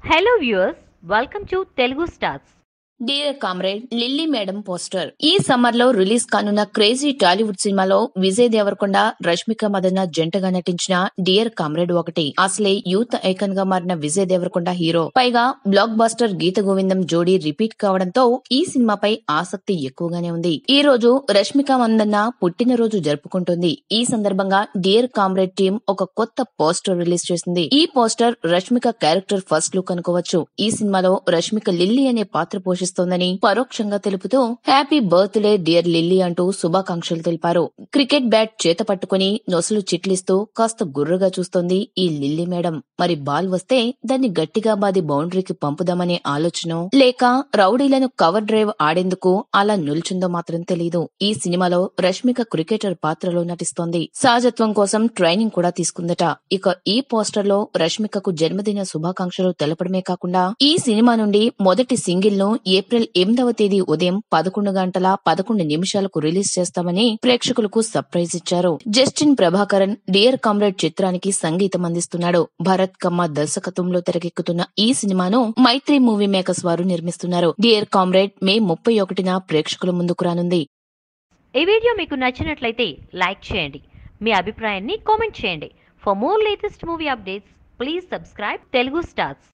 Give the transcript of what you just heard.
Hello viewers, welcome to Telugu Stars. Dear comrade lily madam poster ఈ summer లో release కానున్న crazy Tollywood సినిమాలో విజయ్ దేవరకొండ రష్మిక మదన్న జంటగా నటించిన డియర్ కామ్రేడ్ ఒకటి. అసలే యూత్ ఐకాన్ గా మారిన విజయ్ దేవరకొండ హీరో, పైగా బ్లాక్ బాస్టర్ గీత గోవిందం జోడీ రిపీట్ కావడంతో ఈ సినిమాపై ఆసక్తి ఎక్కువగానే ఉంది. ఈ రోజు రష్మిక మందన్న పుట్టినరోజు జరుపుకుంటుంది. ఈ సందర్భంగా డియర్ కామ్రేడ్ టీం ఒక కొత్త పోస్టర్ రిలీజ్ చేసింది. ఈ poster Rashmika character first look అనుకోవచ్చు. ఈ సినిమాలో రష్మిక లిల్లీ అనే పాత్ర పోషిస్తుంది పరోక్షంగా తెలుపుతూ హ్యాపీ బర్త్డే డియర్ లిల్లీ అంటూ శుభాకాంక్షలు తెలిపారు. క్రికెట్ బ్యాట్ చేత పట్టుకుని నొసలు చిట్లిస్తూ కాస్త గుర్రగా చూస్తోంది ఈ లిల్లీ మేడం. మరి బాల్ వస్తే దాన్ని గట్టిగా బాది బౌండరీకి పంపుదామనే ఆలోచన, లేక రౌడీలను కవర్ డ్రైవ్ ఆడేందుకు అలా నిల్చుందో మాత్రం తెలియదు. ఈ సినిమాలో రష్మిక క్రికెటర్ పాత్రలో నటిస్తోంది. సహజత్వం కోసం ట్రైనింగ్ కూడా తీసుకుందట. ఇక ఈ పోస్టర్ లో రష్మికకు జన్మదిన శుభాకాంక్షలు తెలపడమే కాకుండా ఈ సినిమా నుండి మొదటి సింగిల్ ను ఏప్రిల్ 8వ తేదీ ఉదయం 11:11 రిలీజ్ చేస్తామని ప్రేక్షకులకు సర్ప్రైజ్ ఇచ్చారు. జస్టిన్ ప్రభాకరన్ డియర్ కామ్రేడ్ చిత్రానికి సంగీతం అందిస్తున్నాడు. భరత్ కమ్మ దర్శకత్వంలో తెరకెక్కుతున్న ఈ సినిమాను మైత్రి మూవీ మేకర్స్ వారు నిర్మిస్తున్నారు. డియర్ కామ్రేడ్ మే 31న ప్రేక్షకుల ముందుకు రానుంది. ఈ వీడియో మీకు నచ్చినట్లయితే లైక్ చేయండి, మీ అభిప్రాయాన్ని కామెంట్ చేయండి. For more latest movie updates please subscribe Telugu stars.